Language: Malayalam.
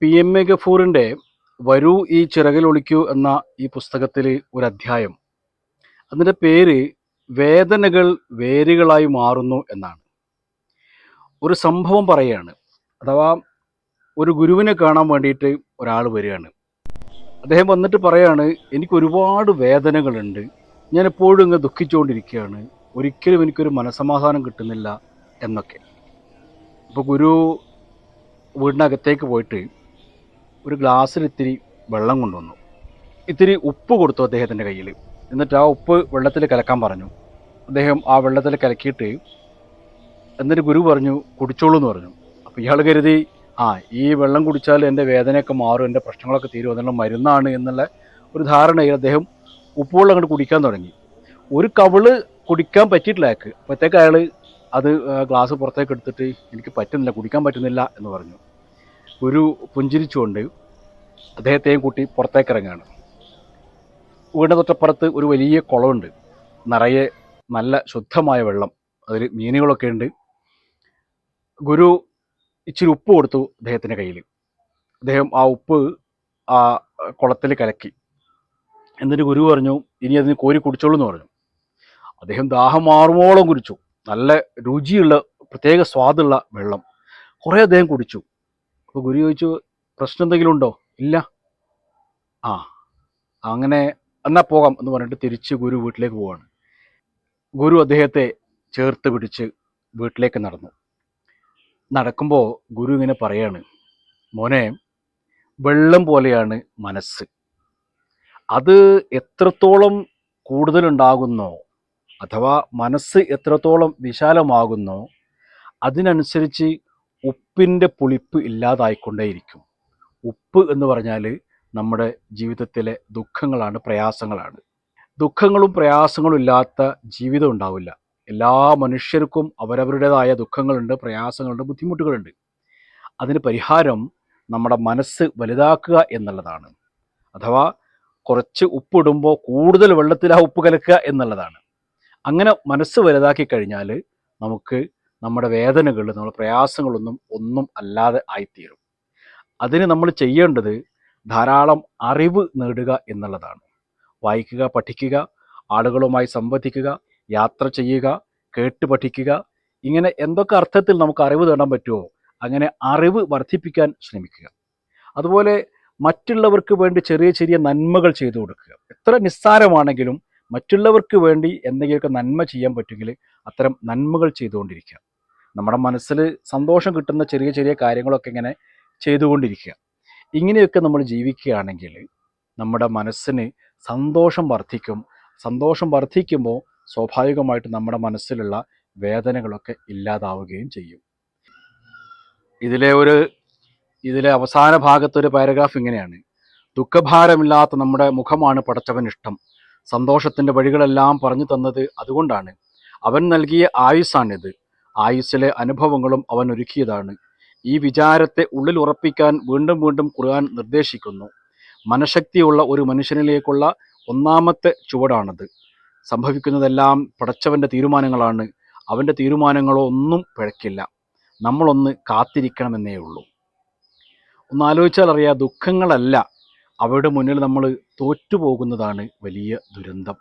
PMA ഗഫൂറിൻ്റെ വരൂ ഈ ചിറകിലൊളിക്കൂ എന്ന ഈ പുസ്തകത്തിൽ ഒരു അധ്യായം, അതിൻ്റെ പേര് വേദനകൾ വേരുകളായി മാറുന്നു എന്നാണ്. ഒരു സംഭവം പറയുകയാണ്. അഥവാ ഒരു ഗുരുവിനെ കാണാൻ വേണ്ടിയിട്ട് ഒരാൾ വരികയാണ്. അദ്ദേഹം വന്നിട്ട് പറയാണ്, എനിക്ക് ഒരുപാട് വേദനകളുണ്ട്, ഞാൻ എപ്പോഴും ഇങ്ങ് ദുഃഖിച്ചുകൊണ്ടിരിക്കുകയാണ്, ഒരിക്കലും എനിക്കൊരു മനസമാധാനം കിട്ടുന്നില്ല എന്നൊക്കെ. അപ്പോൾ ഗുരു വീടിനകത്തേക്ക് പോയിട്ട് ഒരു ഗ്ലാസ്സിൽ ഇത്തിരി വെള്ളം കൊണ്ടുവന്നു, ഇത്തിരി ഉപ്പ് കൊടുത്തു അദ്ദേഹത്തിൻ്റെ കയ്യിൽ. എന്നിട്ട് ആ ഉപ്പ് വെള്ളത്തിൽ കലക്കാൻ പറഞ്ഞു. അദ്ദേഹം ആ വെള്ളത്തിൽ കലക്കിയിട്ട് എന്നിട്ട് ഗുരു പറഞ്ഞു, കുടിച്ചോളൂ എന്ന് പറഞ്ഞു. അപ്പോൾ ഇയാൾ കരുതി, ഈ വെള്ളം കുടിച്ചാൽ എൻ്റെ വേദനയൊക്കെ മാറും, എൻ്റെ പ്രശ്നങ്ങളൊക്കെ തീരും, എന്നുള്ള മരുന്നാണ് എന്നുള്ള ഒരു ധാരണയിൽ അദ്ദേഹം ഉപ്പുവെള്ളം അങ്ങോട്ട് കുടിക്കാൻ തുടങ്ങി. ഒരു കവിള് കുടിക്കാൻ പറ്റിയിട്ടില്ല അയാൾക്ക്. അപ്പോഴത്തേക്ക് അയാൾ അത് ഗ്ലാസ് പുറത്തേക്ക് എടുത്തിട്ട്, എനിക്ക് പറ്റുന്നില്ല, കുടിക്കാൻ പറ്റുന്നില്ല എന്ന് പറഞ്ഞു. ഗുരു പുഞ്ചിരിച്ചുകൊണ്ട് അദ്ദേഹത്തെയും കൂട്ടി പുറത്തേക്ക് ഇറങ്ങുകയാണ്. വീടിൻ്റെ തൊട്ടപ്പുറത്ത് ഒരു വലിയ കുളമുണ്ട്, നിറയെ നല്ല ശുദ്ധമായ വെള്ളം, അതിൽ മീനുകളൊക്കെ ഉണ്ട്. ഗുരു ഇച്ചിരി ഉപ്പ് കൊടുത്തു അദ്ദേഹത്തിൻ്റെ കയ്യിൽ. അദ്ദേഹം ആ ഉപ്പ് ആ കുളത്തിൽ കലക്കി. എന്നിട്ട് ഗുരു പറഞ്ഞു, ഇനി അതിന് കോരി കുടിച്ചോളൂ എന്ന് പറഞ്ഞു. അദ്ദേഹം ദാഹം മാറുമോളം കുടിച്ചു. നല്ല രുചിയുള്ള പ്രത്യേക സ്വാദുള്ള വെള്ളം കുറേ അദ്ദേഹം കുടിച്ചു. അപ്പോൾ ഗുരു ചോദിച്ചു, പ്രശ്നം എന്തെങ്കിലും ഉണ്ടോ? ഇല്ല. അങ്ങനെ എന്നാൽ പോകാം എന്ന് പറഞ്ഞിട്ട് തിരിച്ച് ഗുരു വീട്ടിലേക്ക് പോവാണ്. ഗുരു അദ്ദേഹത്തെ ചേർത്ത് പിടിച്ച് വീട്ടിലേക്ക് നടന്നു. നടക്കുമ്പോൾ ഗുരു ഇങ്ങനെ പറയാണ്, മോനെ, വെള്ളം പോലെയാണ് മനസ്സ്. അത് എത്രത്തോളം കൂടുതലുണ്ടാകുന്നോ, അഥവാ മനസ്സ് എത്രത്തോളം വിശാലമാകുന്നോ, അതിനനുസരിച്ച് ഉപ്പിൻ്റെ പുളിപ്പ് ഇല്ലാതായിക്കൊണ്ടേയിരിക്കും. ഉപ്പ് എന്ന് പറഞ്ഞാൽ നമ്മുടെ ജീവിതത്തിലെ ദുഃഖങ്ങളാണ്, പ്രയാസങ്ങളാണ്. ദുഃഖങ്ങളും പ്രയാസങ്ങളും ഇല്ലാത്ത ജീവിതം ഉണ്ടാവില്ല. എല്ലാ മനുഷ്യർക്കും അവരവരുടേതായ ദുഃഖങ്ങളുണ്ട്, പ്രയാസങ്ങളുണ്ട്, ബുദ്ധിമുട്ടുകളുണ്ട്. അതിന് പരിഹാരം നമ്മുടെ മനസ്സ് വലുതാക്കുക എന്നുള്ളതാണ്. അഥവാ കുറച്ച് ഉപ്പിടുമ്പോൾ കൂടുതൽ വെള്ളത്തിൽ ആ ഉപ്പ് കലക്കുക എന്നുള്ളതാണ്. അങ്ങനെ മനസ്സ് വലുതാക്കി കഴിഞ്ഞാൽ നമുക്ക് നമ്മുടെ വേദനകൾ, നമ്മുടെ പ്രയാസങ്ങളൊന്നും ഒന്നും അല്ലാതെ ആയിത്തീരും. അതിന് നമ്മൾ ചെയ്യേണ്ടത് ധാരാളം അറിവ് നേടുക എന്നുള്ളതാണ്. വായിക്കുക, പഠിക്കുക, ആളുകളുമായി സംവദിക്കുക, യാത്ര ചെയ്യുക, കേട്ട് പഠിക്കുക. ഇങ്ങനെ എന്തൊക്കെ അർത്ഥത്തിൽ നമുക്ക് അറിവ് നേടാൻ പറ്റുമോ അങ്ങനെ അറിവ് വർദ്ധിപ്പിക്കാൻ ശ്രമിക്കുക. അതുപോലെ മറ്റുള്ളവർക്ക് വേണ്ടി ചെറിയ ചെറിയ നന്മകൾ ചെയ്തു കൊടുക്കുക. എത്ര നിസ്സാരമാണെങ്കിലും മറ്റുള്ളവർക്ക് വേണ്ടി എന്തെങ്കിലുമൊക്കെ നന്മ ചെയ്യാൻ പറ്റുമെങ്കിൽ അത്തരം നന്മകൾ ചെയ്തുകൊണ്ടിരിക്കുക. നമ്മുടെ മനസ്സിൽ സന്തോഷം കിട്ടുന്ന ചെറിയ ചെറിയ കാര്യങ്ങളൊക്കെ ഇങ്ങനെ ചെയ്തുകൊണ്ടിരിക്കുക. ഇങ്ങനെയൊക്കെ നമ്മൾ ജീവിക്കുകയാണെങ്കിൽ നമ്മുടെ മനസ്സിന് സന്തോഷം വർദ്ധിക്കും. സന്തോഷം വർദ്ധിക്കുമ്പോൾ സ്വാഭാവികമായിട്ട് നമ്മുടെ മനസ്സിലുള്ള വേദനകളൊക്കെ ഇല്ലാതാവുകയും ചെയ്യും. ഇതിലെ അവസാന ഭാഗത്തൊരു പാരഗ്രാഫ് ഇങ്ങനെയാണ്: ദുഃഖഭാരമില്ലാത്ത നമ്മുടെ മുഖമാണ് പടച്ചവൻ ഇഷ്ടം. സന്തോഷത്തിൻ്റെ വഴികളെല്ലാം പറഞ്ഞു തന്നത് അതുകൊണ്ടാണ്. അവൻ നൽകിയ ആയുസ്സാണിത്. ആയുസ്സിലെ അനുഭവങ്ങളും അവൻ ഒരുക്കിയതാണ്. ഈ വിചാരത്തെ ഉള്ളിൽ ഉറപ്പിക്കാൻ വീണ്ടും വീണ്ടും ഖുർആൻ നിർദ്ദേശിക്കുന്നു. മനഃശക്തിയുള്ള ഒരു മനുഷ്യനിലേക്കുള്ള ഒന്നാമത്തെ ചുവടാണത്. സംഭവിക്കുന്നതെല്ലാം പടച്ചവൻ്റെ തീരുമാനങ്ങളാണ്. അവൻ്റെ തീരുമാനങ്ങളോ ഒന്നും പിഴക്കില്ല. നമ്മളൊന്ന് കാത്തിരിക്കണമെന്നേ ഉള്ളൂ. ഒന്ന് ആലോചിച്ചാൽ അറിയാം, ദുഃഖങ്ങളല്ല, അവയുടെ മുന്നിൽ നമ്മൾ തോറ്റുപോകുന്നതാണ് വലിയ ദുരന്തം.